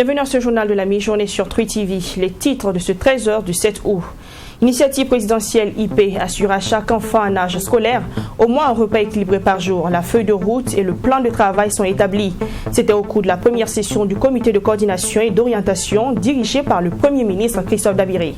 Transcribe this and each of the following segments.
Bienvenue à ce journal de la mi-journée sur True TV. Les titres de ce 13h du 7 août. Initiative présidentielle IP assure à chaque enfant en âge scolaire au moins un repas équilibré par jour. La feuille de route et le plan de travail sont établis. C'était au cours de la première session du comité de coordination et d'orientation dirigé par le Premier ministre Christophe Dabiré.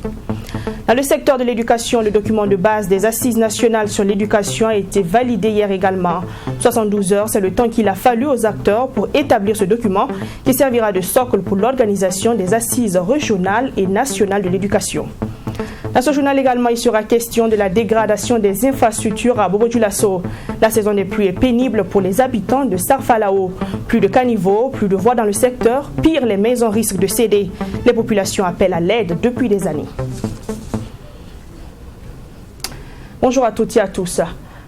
Dans le secteur de l'éducation, le document de base des Assises nationales sur l'éducation a été validé hier également. 72 heures, c'est le temps qu'il a fallu aux acteurs pour établir ce document qui servira de socle pour l'organisation des Assises régionales et nationales de l'éducation. Dans ce journal également, il sera question de la dégradation des infrastructures à Bobo-Dioulasso. La saison des pluies est pénible pour les habitants de Sarfalao. Plus de caniveaux, plus de voies dans le secteur, pire, les maisons risquent de céder. Les populations appellent à l'aide depuis des années. Bonjour à toutes et à tous.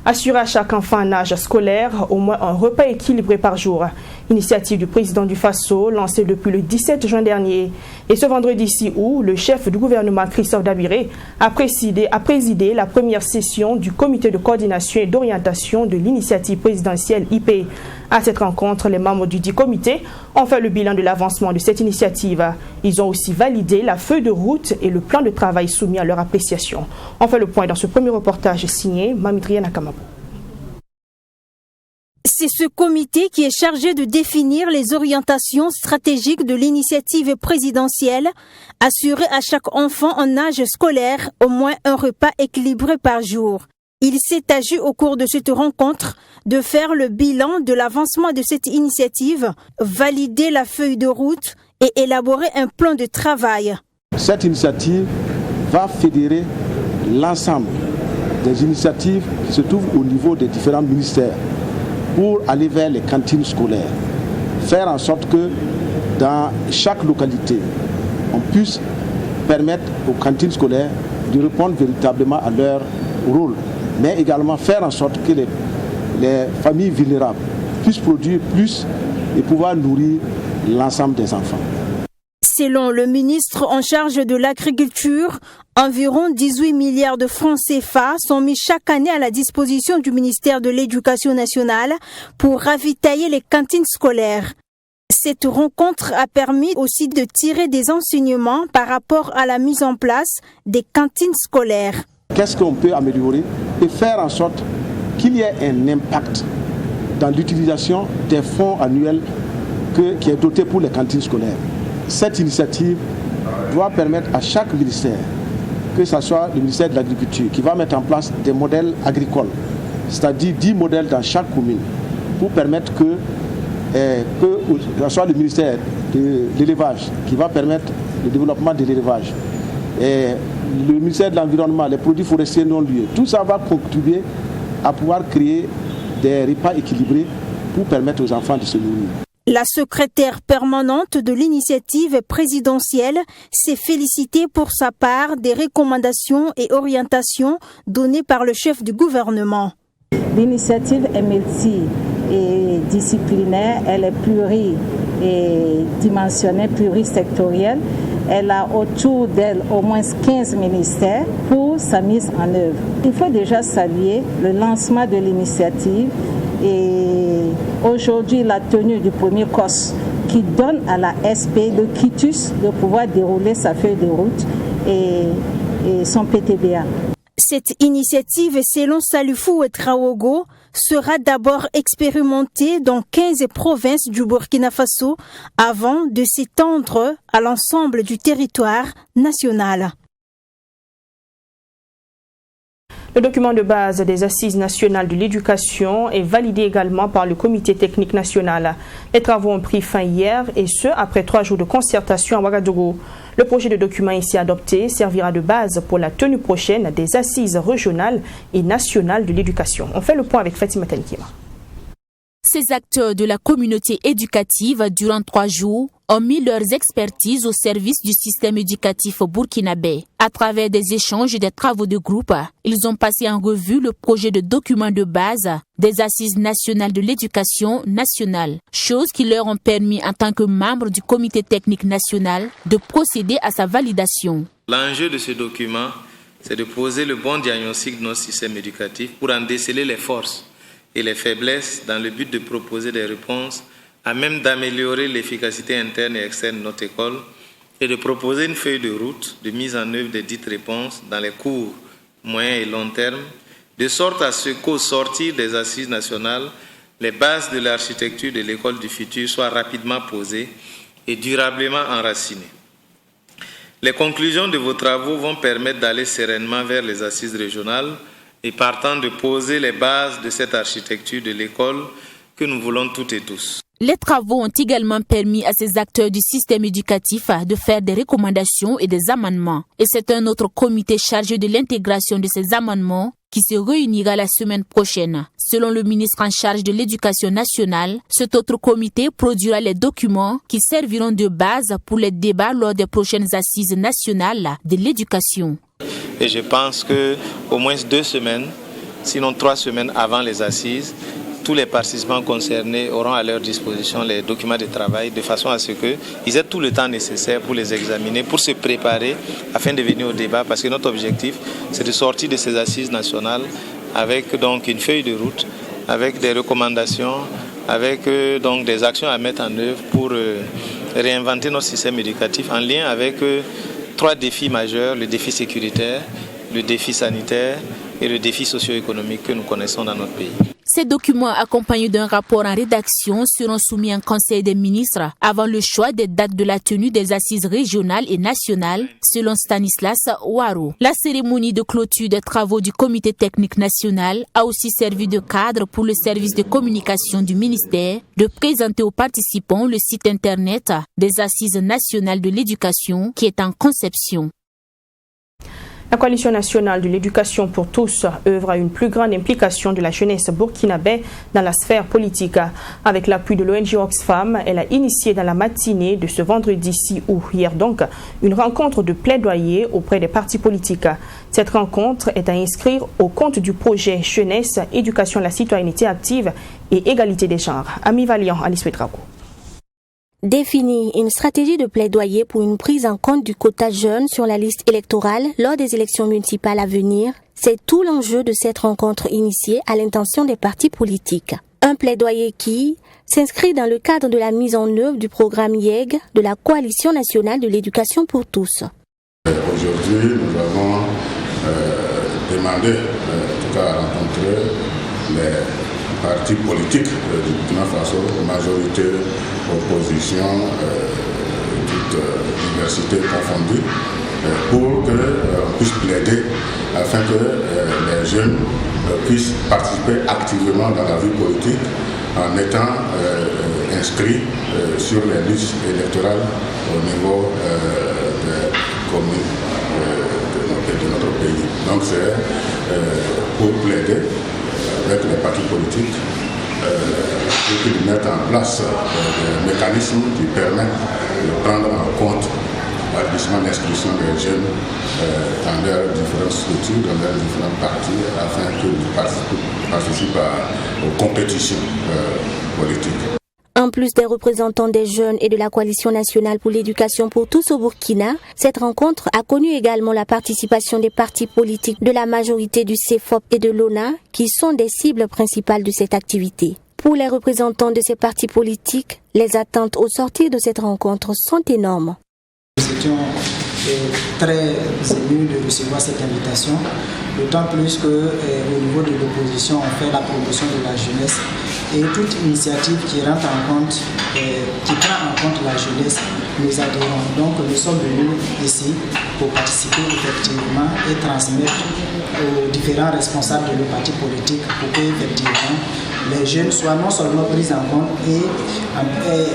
Assurer à chaque enfant en âge scolaire au moins un repas équilibré par jour. Initiative du président du Faso lancée depuis le 17 juin dernier. Et ce vendredi 6 août, le chef du gouvernement Christophe Dabiré a présidé la première session du comité de coordination et d'orientation de l'initiative présidentielle IP. À cette rencontre, les membres du dit comité ont fait le bilan de l'avancement de cette initiative. Ils ont aussi validé la feuille de route et le plan de travail soumis à leur appréciation. On fait le point dans ce premier reportage signé Mamitria Nakamabo. C'est ce comité qui est chargé de définir les orientations stratégiques de l'initiative présidentielle, assurer à chaque enfant en âge scolaire au moins un repas équilibré par jour. Il s'est agi au cours de cette rencontre de faire le bilan de l'avancement de cette initiative, valider la feuille de route et élaborer un plan de travail. Cette initiative va fédérer l'ensemble des initiatives qui se trouvent au niveau des différents ministères pour aller vers les cantines scolaires. Faire en sorte que dans chaque localité, on puisse permettre aux cantines scolaires de répondre véritablement à leur rôle, mais également faire en sorte que les familles vulnérables puissent produire plus et pouvoir nourrir l'ensemble des enfants. Selon le ministre en charge de l'agriculture, environ 18 milliards de francs CFA sont mis chaque année à la disposition du ministère de l'Éducation nationale pour ravitailler les cantines scolaires. Cette rencontre a permis aussi de tirer des enseignements par rapport à la mise en place des cantines scolaires. Qu'est-ce qu'on peut améliorer et faire en sorte qu'il y ait un impact dans l'utilisation des fonds annuels qui est doté pour les cantines scolaires. Cette initiative doit permettre à chaque ministère, que ce soit le ministère de l'Agriculture, qui va mettre en place des modèles agricoles, c'est-à-dire 10 modèles dans chaque commune, pour permettre que ce soit le ministère de l'élevage, qui va permettre le développement de l'élevage, et le ministère de l'Environnement, les produits forestiers non liés. Tout ça va contribuer à pouvoir créer des repas équilibrés pour permettre aux enfants de se nourrir. La secrétaire permanente de l'initiative présidentielle s'est félicitée pour sa part des recommandations et orientations données par le chef du gouvernement. L'initiative est multidisciplinaire, elle est pluridimensionnelle, plurisectorielle. Elle a autour d'elle au moins 15 ministères pour sa mise en œuvre. Il faut déjà saluer le lancement de l'initiative et aujourd'hui la tenue du premier COS qui donne à la SP le quitus de pouvoir dérouler sa feuille de route et son PTBA. Cette initiative, selon Salifou Traogo, sera d'abord expérimentée dans 15 provinces du Burkina Faso avant de s'étendre à l'ensemble du territoire national. Le document de base des Assises nationales de l'éducation est validé également par le comité technique national. Les travaux ont pris fin hier et ce, après 3 jours de concertation à Ouagadougou. Le projet de document ici adopté servira de base pour la tenue prochaine des Assises régionales et nationales de l'éducation. On fait le point avec Fatima Tenkima. Ces acteurs de la communauté éducative, durant 3 jours, ont mis leurs expertises au service du système éducatif burkinabé. À travers des échanges et des travaux de groupe, ils ont passé en revue le projet de document de base des Assises nationales de l'éducation nationale, chose qui leur ont permis en tant que membres du comité technique national de procéder à sa validation. L'enjeu de ce document, c'est de poser le bon diagnostic de notre système éducatif pour en déceler les forces et les faiblesses dans le but de proposer des réponses à même d'améliorer l'efficacité interne et externe de notre école et de proposer une feuille de route de mise en œuvre des dites réponses dans les courts, moyens et long termes, de sorte à ce qu'au sortir des assises nationales, les bases de l'architecture de l'école du futur soient rapidement posées et durablement enracinées. Les conclusions de vos travaux vont permettre d'aller sereinement vers les assises régionales et partant de poser les bases de cette architecture de l'école que nous voulons toutes et tous. Les travaux ont également permis à ces acteurs du système éducatif de faire des recommandations et des amendements. Et c'est un autre comité chargé de l'intégration de ces amendements qui se réunira la semaine prochaine. Selon le ministre en charge de l'Éducation nationale, cet autre comité produira les documents qui serviront de base pour les débats lors des prochaines assises nationales de l'éducation. Et je pense qu'au moins 2 semaines, sinon 3 semaines avant les assises, tous les participants concernés auront à leur disposition les documents de travail de façon à ce qu'ils aient tout le temps nécessaire pour les examiner, pour se préparer afin de venir au débat. Parce que notre objectif, c'est de sortir de ces assises nationales avec donc une feuille de route, avec des recommandations, avec donc des actions à mettre en œuvre pour réinventer notre système éducatif en lien avec 3 défis majeurs, le défi sécuritaire, le défi sanitaire et le défi socio-économique que nous connaissons dans notre pays. Ces documents accompagnés d'un rapport en rédaction seront soumis en Conseil des ministres avant le choix des dates de la tenue des assises régionales et nationales, selon Stanislas Waro. La cérémonie de clôture des travaux du Comité technique national a aussi servi de cadre pour le service de communication du ministère de présenter aux participants le site internet des assises nationales de l'éducation qui est en conception. La Coalition nationale de l'éducation pour tous œuvre à une plus grande implication de la jeunesse burkinabé dans la sphère politique. Avec l'appui de l'ONG Oxfam, elle a initié dans la matinée de ce vendredi 6 août, hier donc, une rencontre de plaidoyer auprès des partis politiques. Cette rencontre est à inscrire au compte du projet Jeunesse, Éducation, la citoyenneté active et égalité des genres. Ami Valiant, Alice Petraco. Définir une stratégie de plaidoyer pour une prise en compte du quota jeune sur la liste électorale lors des élections municipales à venir, c'est tout l'enjeu de cette rencontre initiée à l'intention des partis politiques. Un plaidoyer qui s'inscrit dans le cadre de la mise en œuvre du programme YEG de la Coalition nationale de l'éducation pour tous. Aujourd'hui, nous avons demandé, en tout cas à rencontrer les partis politiques du Burkina Faso, majorité, opposition, toute diversité confondue, pour qu'on puisse plaider afin que les jeunes puissent participer activement dans la vie politique en étant inscrits sur les listes électorales au niveau des communes de notre pays. Donc c'est pour plaider avec les partis politiques pour qu'ils mettent en place des mécanismes qui permettent de prendre en compte l'inscription des jeunes dans leurs différentes structures, dans leurs différents partis, afin qu'ils participent aux compétitions politiques. En plus des représentants des jeunes et de la Coalition nationale pour l'éducation pour tous au Burkina, cette rencontre a connu également la participation des partis politiques de la majorité du CEFOP et de l'ONA, qui sont des cibles principales de cette activité. Pour les représentants de ces partis politiques, les attentes au sortir de cette rencontre sont énormes. Nous étions très émus de recevoir cette invitation, d'autant plus qu'au niveau de l'opposition, on fait la promotion de la jeunesse et toute initiative qui rentre en compte, qui prend en compte la jeunesse, nous adhérons. Donc nous sommes venus ici pour participer effectivement et transmettre aux différents responsables de nos partis politiques pour que effectivement les jeunes soient non seulement pris en compte et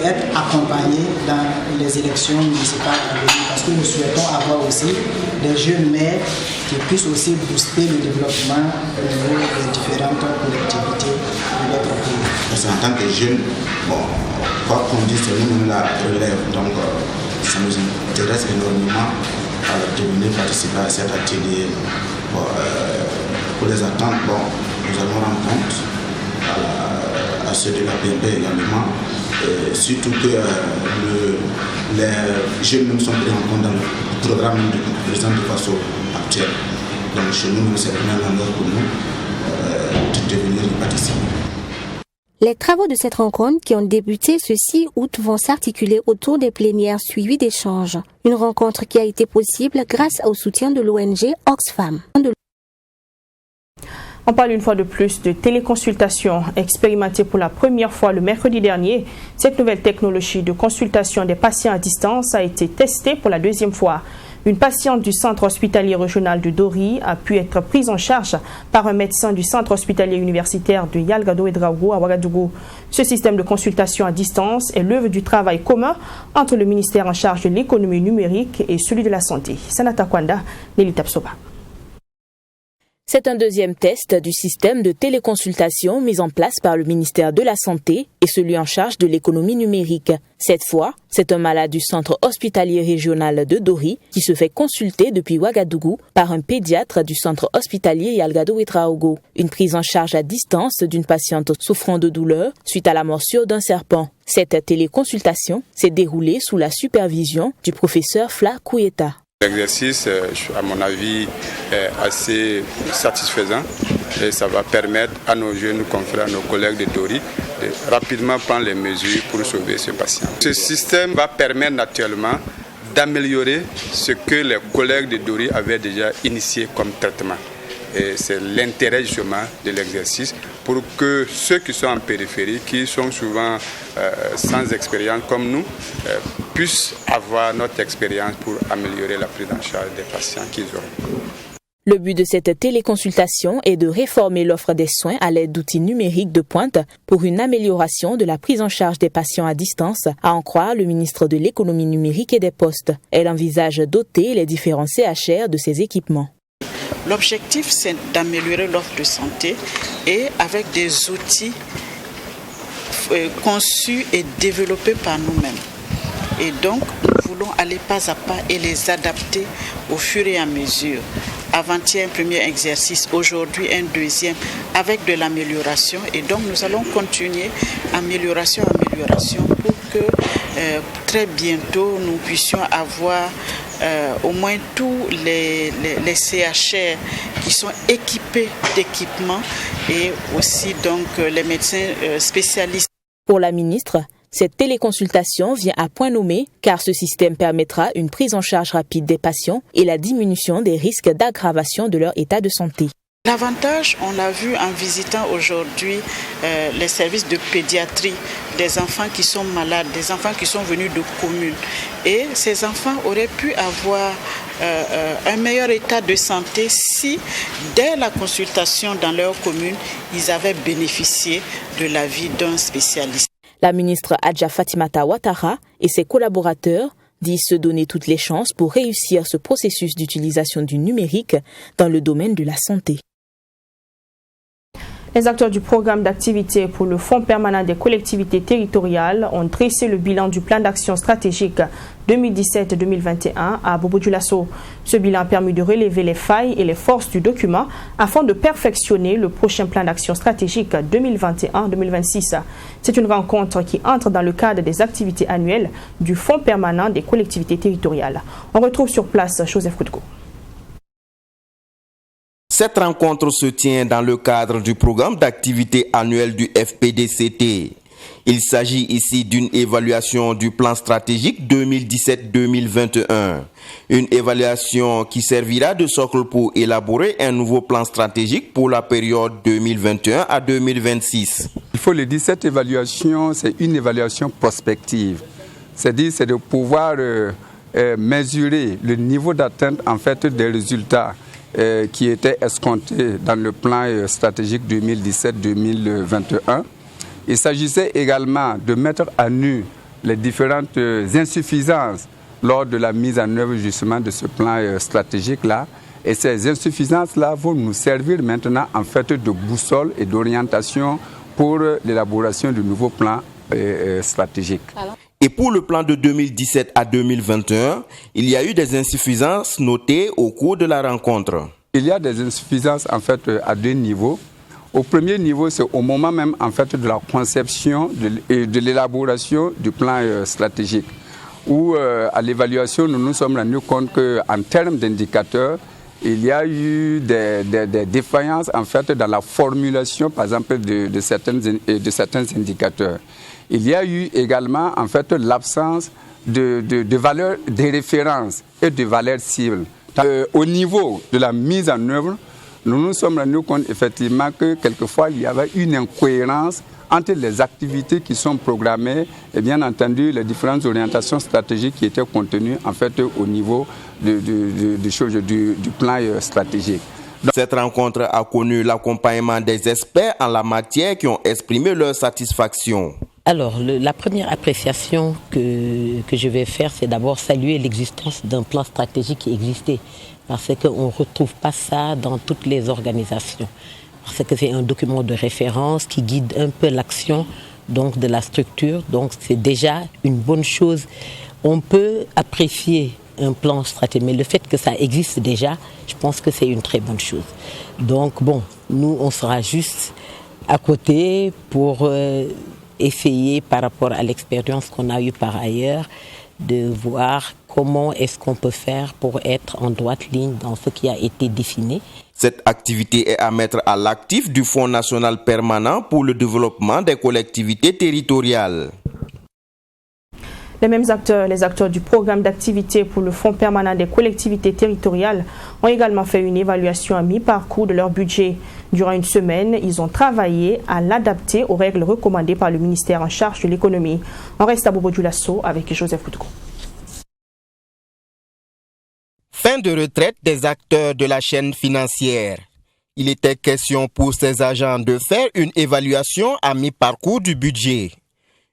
être accompagnés dans les élections municipales à venir, parce que nous souhaitons avoir aussi des jeunes maires qui puissent aussi booster le développement au niveau des différentes collectivités de notre pays. Parce qu'en tant que jeunes, quoi qu'on dise, c'est nous la relève, donc ça nous intéresse énormément de venir participer à cet atelier. Pour les attentes, nous allons rendre compte à ceux de la PMP également, surtout que les jeunes nous sont pris en compte dans le programme du président de Faso actuel. Donc chez nous, c'est une honneur pour nous de venir y participer. Les travaux de cette rencontre qui ont débuté ce 6 août vont s'articuler autour des plénières suivies d'échanges. Une rencontre qui a été possible grâce au soutien de l'ONG Oxfam. On parle une fois de plus de téléconsultation. Expérimentée pour la première fois le mercredi dernier, cette nouvelle technologie de consultation des patients à distance a été testée pour la deuxième fois. Une patiente du centre hospitalier régional de Dori a pu être prise en charge par un médecin du centre hospitalier universitaire de Yalgado Ouedraogo à Ouagadougou. Ce système de consultation à distance est l'œuvre du travail commun entre le ministère en charge de l'économie numérique et celui de la santé. Sanata Kwanda, Nelly Tapsoba. C'est un deuxième test du système de téléconsultation mis en place par le ministère de la Santé et celui en charge de l'économie numérique. Cette fois, c'est un malade du centre hospitalier régional de Dori qui se fait consulter depuis Ouagadougou par un pédiatre du centre hospitalier Yalgado Ouedraogo. Une prise en charge à distance d'une patiente souffrant de douleur suite à la morsure d'un serpent. Cette téléconsultation s'est déroulée sous la supervision du professeur Fla Kouyeta. L'exercice, à mon avis, est assez satisfaisant et ça va permettre à nos jeunes confrères, nos collègues de Dori, de rapidement prendre les mesures pour sauver ce patient. Ce système va permettre naturellement d'améliorer ce que les collègues de Dori avaient déjà initié comme traitement. Et c'est l'intérêt justement de l'exercice pour que ceux qui sont en périphérie, qui sont souvent sans expérience comme nous, puissent avoir notre expérience pour améliorer la prise en charge des patients qu'ils auront. Le but de cette téléconsultation est de réformer l'offre des soins à l'aide d'outils numériques de pointe pour une amélioration de la prise en charge des patients à distance, à en croire le ministre de l'économie numérique et des postes. Elle envisage doter les différents CHR de ces équipements. L'objectif, c'est d'améliorer l'offre de santé et avec des outils conçus et développés par nous-mêmes. Et donc, nous voulons aller pas à pas et les adapter au fur et à mesure. Avant-hier, un premier exercice, aujourd'hui un deuxième, avec de l'amélioration. Et donc, nous allons continuer amélioration pour que très bientôt, nous puissions avoir au moins tous les CHR qui sont équipés d'équipements et aussi donc les médecins spécialistes. Pour la ministre, cette téléconsultation vient à point nommé car ce système permettra une prise en charge rapide des patients et la diminution des risques d'aggravation de leur état de santé. L'avantage, on l'a vu en visitant aujourd'hui les services de pédiatrie des enfants qui sont malades, des enfants qui sont venus de communes. Et ces enfants auraient pu avoir un meilleur état de santé si, dès la consultation dans leur commune, ils avaient bénéficié de l'avis d'un spécialiste. La ministre Adja Fatimata Ouattara et ses collaborateurs disent se donner toutes les chances pour réussir ce processus d'utilisation du numérique dans le domaine de la santé. Les acteurs du programme d'activité pour le Fonds permanent des collectivités territoriales ont dressé le bilan du plan d'action stratégique 2017-2021 à Bobo-Dioulasso. Ce bilan a permis de relever les failles et les forces du document afin de perfectionner le prochain plan d'action stratégique 2021-2026. C'est une rencontre qui entre dans le cadre des activités annuelles du Fonds permanent des collectivités territoriales. On retrouve sur place Joseph Koutko. Cette rencontre se tient dans le cadre du programme d'activité annuel du FPDCT. Il s'agit ici d'une évaluation du plan stratégique 2017-2021. Une évaluation qui servira de socle pour élaborer un nouveau plan stratégique pour la période 2021 à 2026. Il faut le dire, cette évaluation, c'est une évaluation prospective. C'est-à-dire, c'est de pouvoir mesurer le niveau d'atteinte en fait des résultats qui était escompté dans le plan stratégique 2017-2021. Il s'agissait également de mettre à nu les différentes insuffisances lors de la mise en œuvre justement de ce plan stratégique-là. Et ces insuffisances-là vont nous servir maintenant en fait de boussole et d'orientation pour l'élaboration du nouveau plan stratégique. Et pour le plan de 2017 à 2021, il y a eu des insuffisances notées au cours de la rencontre. Il y a des insuffisances en fait à deux niveaux. Au premier niveau, c'est au moment même en fait de la conception et de l'élaboration du plan stratégique, où à l'évaluation, nous nous sommes rendus compte qu'en termes d'indicateurs, il y a eu des défaillances en fait dans la formulation, par exemple, de certains indicateurs. Il y a eu également en fait l'absence de valeurs de référence et de valeurs cibles. Au niveau de la mise en œuvre, nous nous sommes rendus compte effectivement que quelquefois il y avait une incohérence entre les activités qui sont programmées et bien entendu les différentes orientations stratégiques qui étaient contenues en fait au niveau du plan stratégique. Cette rencontre a connu l'accompagnement des experts en la matière qui ont exprimé leur satisfaction. Alors, la première appréciation que je vais faire, c'est d'abord saluer l'existence d'un plan stratégique qui existait, parce qu'on ne retrouve pas ça dans toutes les organisations, parce que c'est un document de référence qui guide un peu l'action donc, de la structure, donc c'est déjà une bonne chose. On peut apprécier un plan stratégique, mais le fait que ça existe déjà, je pense que c'est une très bonne chose. Donc bon, nous on sera juste à côté pour essayer par rapport à l'expérience qu'on a eue par ailleurs, de voir comment est-ce qu'on peut faire pour être en droite ligne dans ce qui a été dessiné. Cette activité est à mettre à l'actif du Fonds national permanent pour le développement des collectivités territoriales. Les mêmes acteurs, les acteurs du programme d'activité pour le Fonds permanent des collectivités territoriales, ont également fait une évaluation à mi-parcours de leur budget. Durant une semaine, ils ont travaillé à l'adapter aux règles recommandées par le ministère en charge de l'économie. On reste à Bobo-Dioulasso avec Joseph Koutko. Fin de retraite des acteurs de la chaîne financière. Il était question pour ces agents de faire une évaluation à mi-parcours du budget.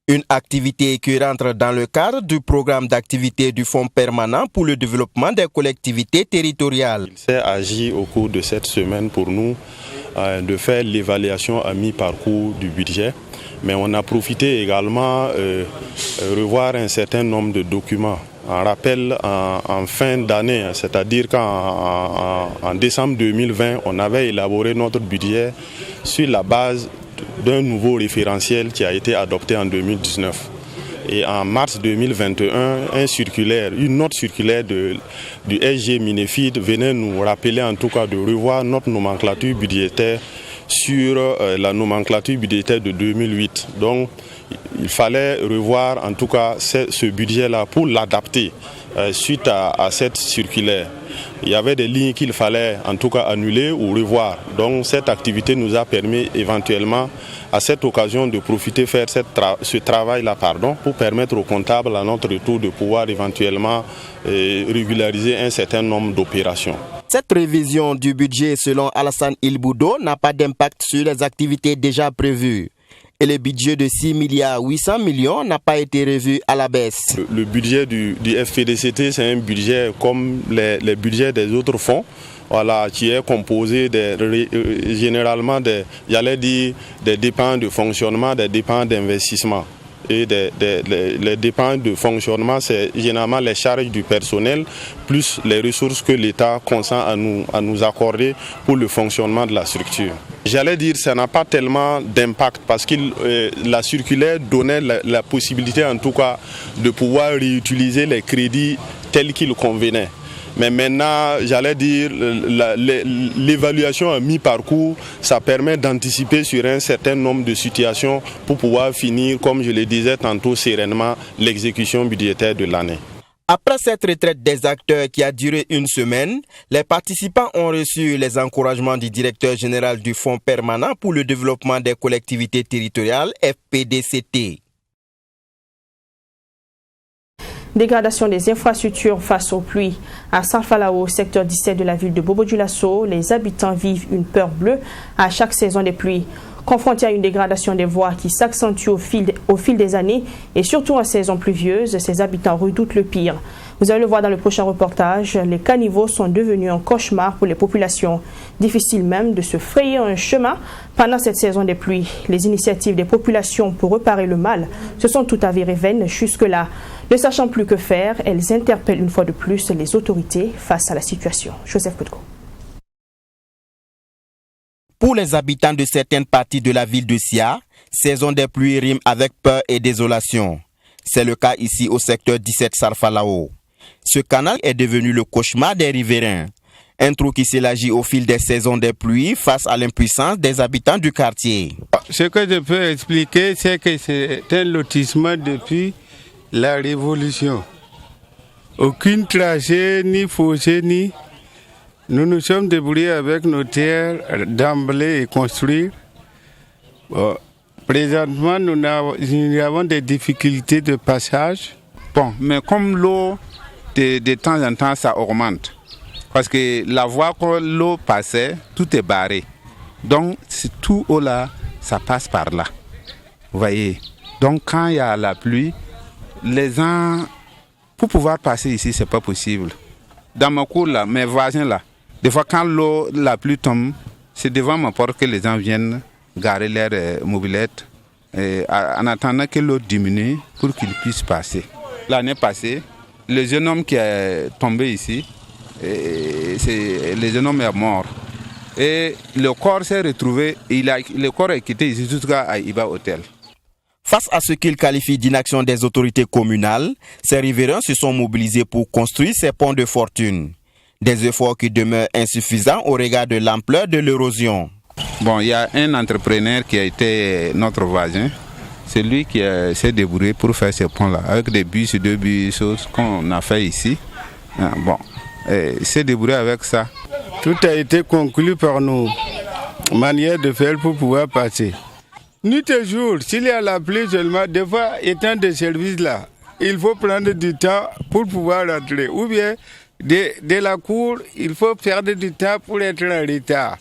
Une activité qui rentre dans le cadre du programme d'activité du Fonds permanent pour le développement des collectivités territoriales. Il s'est agi au cours de cette semaine pour nous de faire l'évaluation à mi-parcours du budget, mais on a profité également revoir un certain nombre de documents. En rappel, en fin d'année, c'est-à-dire qu'en décembre 2020, on avait élaboré notre budget sur la base d'un nouveau référentiel qui a été adopté en 2019. Et en mars 2021, une autre circulaire du SG Minefid venait nous rappeler en tout cas de revoir notre nomenclature budgétaire sur la nomenclature budgétaire de 2008. Donc il fallait revoir en tout cas ce budget-là pour l'adapter suite à cette circulaire. Il y avait des lignes qu'il fallait en tout cas annuler ou revoir. Donc cette activité nous a permis éventuellement à cette occasion de profiter faire ce travail-là pour permettre aux comptables à notre retour de pouvoir éventuellement régulariser un certain nombre d'opérations. Cette révision du budget selon Alassane Ilboudo n'a pas d'impact sur les activités déjà prévues. Et le budget de 6,8 milliards n'a pas été revu à la baisse. Le budget du FPDCT, c'est un budget comme les budgets des autres fonds, qui est composé généralement des dépenses de fonctionnement, des dépenses d'investissement. Et les dépenses de fonctionnement, c'est généralement les charges du personnel plus les ressources que l'État consent à nous accorder pour le fonctionnement de la structure. J'allais dire que ça n'a pas tellement d'impact parce que la circulaire donnait la possibilité en tout cas de pouvoir réutiliser les crédits tels qu'il convenait. Mais maintenant, j'allais dire, l'évaluation à mi-parcours, ça permet d'anticiper sur un certain nombre de situations pour pouvoir finir, comme je le disais tantôt, sereinement l'exécution budgétaire de l'année. Après cette retraite des acteurs qui a duré une semaine, les participants ont reçu les encouragements du directeur général du Fonds permanent pour le développement des collectivités territoriales, FPDCT. Dégradation des infrastructures face aux pluies. À Sarfalao, secteur 17 de la ville de Bobo-Dioulasso, les habitants vivent une peur bleue à chaque saison des pluies. Confrontés à une dégradation des voies qui s'accentue au fil des années et surtout en saison pluvieuse, ces habitants redoutent le pire. Vous allez le voir dans le prochain reportage, les caniveaux sont devenus un cauchemar pour les populations. Difficile même de se frayer un chemin pendant cette saison des pluies. Les initiatives des populations pour réparer le mal se sont toutes avérées vaines jusque-là. Ne sachant plus que faire, elles interpellent une fois de plus les autorités face à la situation. Joseph Koutko. Pour les habitants de certaines parties de la ville de Sia, saison des pluies rime avec peur et désolation. C'est le cas ici au secteur 17 Sarfalao. Ce canal est devenu le cauchemar des riverains. Un trou qui s'élargit au fil des saisons des pluies face à l'impuissance des habitants du quartier. Ce que je peux expliquer, c'est que c'est un lotissement depuis la Révolution. Aucune trachée, ni fossé, ni... Nous nous sommes débrouillés avec nos terres d'emblée et construire. Bon, présentement, nous avons des difficultés de passage. Bon, mais comme l'eau, de temps en temps, ça augmente. Parce que la voie que l'eau passait, tout est barré. Donc, tout eau là, ça passe par là. Vous voyez. Donc, quand il y a la pluie, les gens, pour pouvoir passer ici, c'est pas possible. Dans ma cour là, mes voisins là, des fois quand la pluie tombe, c'est devant ma porte que les gens viennent garer leurs mobylettes en attendant que l'eau diminue pour qu'ils puissent passer. L'année passée, le jeune homme qui est tombé ici, le jeune homme est mort. Et le corps s'est retrouvé, le corps est quitté ici jusqu'à Iba Hotel. Face à ce qu'il qualifie d'inaction des autorités communales, ces riverains se sont mobilisés pour construire ces ponts de fortune. Des efforts qui demeurent insuffisants au regard de l'ampleur de l'érosion. Bon, il y a un entrepreneur qui a été notre voisin. C'est lui qui s'est débrouillé pour faire ces ponts-là, avec des bus, 2 bus, qu'on a fait ici. Bon, il s'est débrouillé avec ça. Tout a été conclu par nos manières de faire pour pouvoir passer. Nuit et jour, s'il y a la pluie seulement, des fois, étant des services là, il faut prendre du temps pour pouvoir rentrer. Ou bien, de la cour, il faut perdre du temps pour être en retard.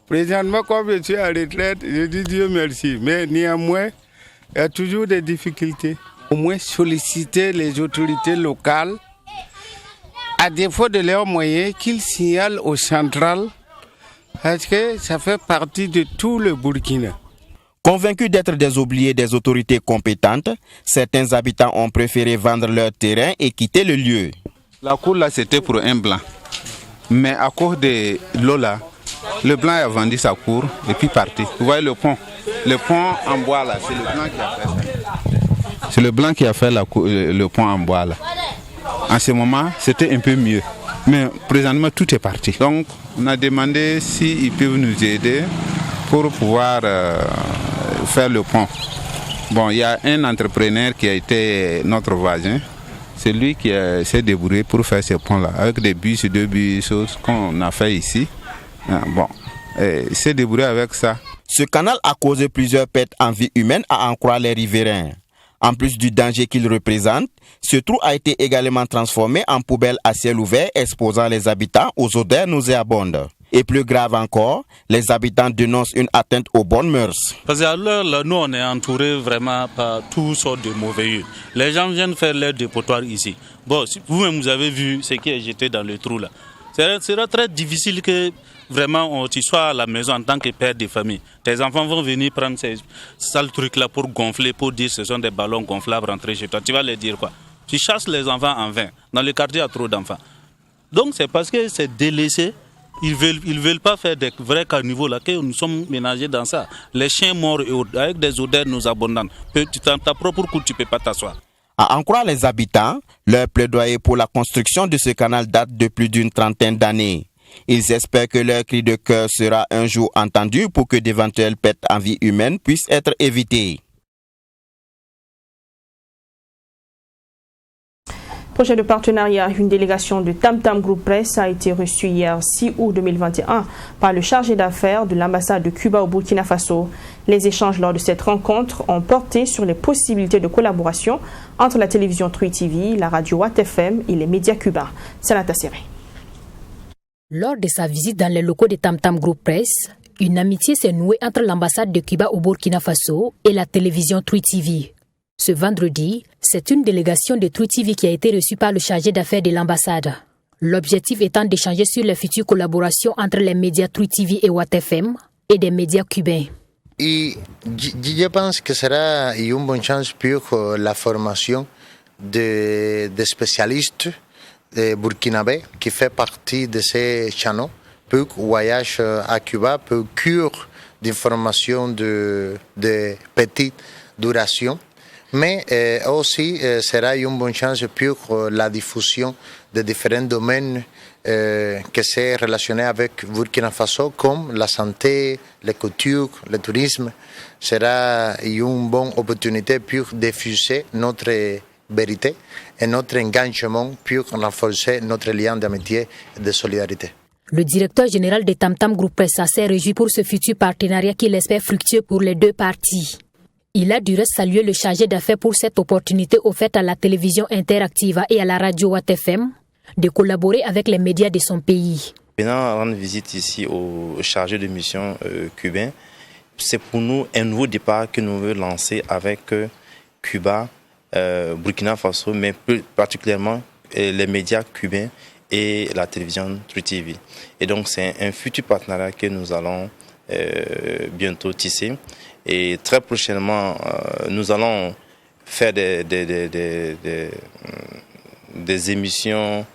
Présentement, comme je suis en retraite, je dis Dieu merci. Mais néanmoins, il y a toujours des difficultés. Au moins solliciter les autorités locales, à défaut de leurs moyens, qu'ils signalent au central, parce que ça fait partie de tout le Burkina. Convaincus d'être des oubliés des autorités compétentes, certains habitants ont préféré vendre leur terrain et quitter le lieu. La cour là, c'était pour un blanc. Mais à cause de l'eau là, le blanc a vendu sa cour et puis parti. Vous voyez le pont en bois là, c'est le blanc qui a fait ça. C'est le blanc qui a fait le pont en bois là. En ce moment, c'était un peu mieux. Mais présentement, tout est parti. Donc, on a demandé s'ils peuvent nous aider pour pouvoir faire le pont. Bon, il y a un entrepreneur qui a été notre voisin. C'est lui qui s'est débrouillé pour faire ce pont-là, avec des bus, 2 bus, qu'on a fait ici. Bon, il s'est débrouillé avec ça. Ce canal a causé plusieurs pertes en vie humaine à en croire les riverains. En plus du danger qu'il représente, ce trou a été également transformé en poubelle à ciel ouvert, exposant les habitants aux odeurs nauséabondes. Et plus grave encore, les habitants dénoncent une atteinte aux bonnes mœurs. Parce qu'à l'heure, nous, on est entouré vraiment par toutes sortes de mauvais yeux. Les gens viennent faire leur dépotoir ici. Bon, si vous-même vous avez vu ce qui est jeté dans le trou là. Ce sera très difficile que vraiment tu sois à la maison en tant que père de famille. Tes enfants vont venir prendre ces sales trucs là pour gonfler, pour dire que ce sont des ballons gonflables rentrer chez toi. Tu vas leur dire quoi? Tu chasses les enfants en vain. Dans le quartier, il y a trop d'enfants. Donc c'est parce que c'est délaissé. Ils veulent pas faire des vrais carnivores là que nous sommes ménagés dans ça. Les chiens morts et autres, avec des odeurs nous abondantes. Dans ta propre cour, tu ne peux pas t'asseoir. À en croire les habitants, leur plaidoyer pour la construction de ce canal date de plus d'une trentaine d'années. Ils espèrent que leur cri de cœur sera un jour entendu pour que d'éventuelles pertes en vie humaine puissent être évitées. Projet de partenariat, une délégation de Tam Tam Group Press a été reçue hier 6 août 2021 par le chargé d'affaires de l'ambassade de Cuba au Burkina Faso. Les échanges lors de cette rencontre ont porté sur les possibilités de collaboration entre la télévision Trui TV, la radio Watt FM et les médias cubains. Salata Serré. Lors de sa visite dans les locaux de Tam Tam Group Press, une amitié s'est nouée entre l'ambassade de Cuba au Burkina Faso et la télévision Trui TV. Ce vendredi, c'est une délégation de Trui TV qui a été reçue par le chargé d'affaires de l'ambassade. L'objectif étant d'échanger sur les futures collaborations entre les médias Trui TV et Watt FM et des médias cubains. Et je pense que sera une bonne chance pour la formation des spécialistes burkinabés qui fait partie de ces channels pour voyage à Cuba, pour cure d'informations de petite duration, mais aussi sera une bonne chance pour la diffusion de différents domaines qui sont relationnés avec Burkina Faso, comme la santé, la culture, le tourisme. Sera une bonne opportunité pour diffuser notre vérité et notre engagement pour renforcer notre lien d'amitié et de solidarité. Le directeur général de Tam Tam Group Press s'est réjoui pour ce futur partenariat qu'il espère fructueux pour les deux parties. Il a du reste salué le chargé d'affaires pour cette opportunité offerte à la télévision Interactiva et à la radio Watt FM de collaborer avec les médias de son pays. Venant rendre visite ici au chargé de mission cubain, c'est pour nous un nouveau départ que nous voulons lancer avec Cuba, Burkina Faso, mais plus particulièrement les médias cubains et la télévision True TV. Et donc c'est un futur partenariat que nous allons bientôt tisser. Et très prochainement, nous allons faire des émissions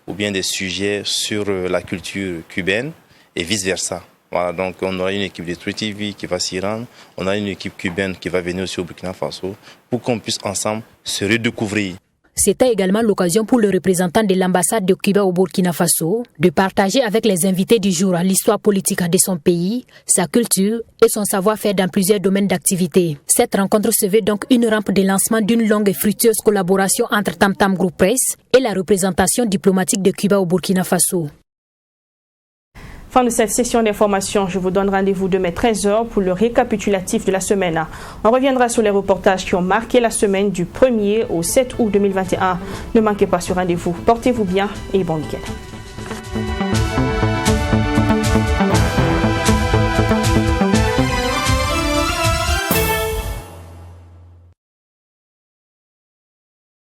ou bien des sujets sur la culture cubaine et vice-versa. Voilà, donc on aura une équipe de True TV qui va s'y rendre, on a une équipe cubaine qui va venir aussi au Burkina Faso pour qu'on puisse ensemble se redécouvrir. C'était également l'occasion pour le représentant de l'ambassade de Cuba au Burkina Faso de partager avec les invités du jour l'histoire politique de son pays, sa culture et son savoir-faire dans plusieurs domaines d'activité. Cette rencontre se veut donc une rampe de lancement d'une longue et fructueuse collaboration entre Tam Tam Group Press et la représentation diplomatique de Cuba au Burkina Faso. Fin de cette session d'information, je vous donne rendez-vous demain 13h pour le récapitulatif de la semaine. On reviendra sur les reportages qui ont marqué la semaine du 1er au 7 août 2021. Ne manquez pas ce rendez-vous. Portez-vous bien et bon week-end.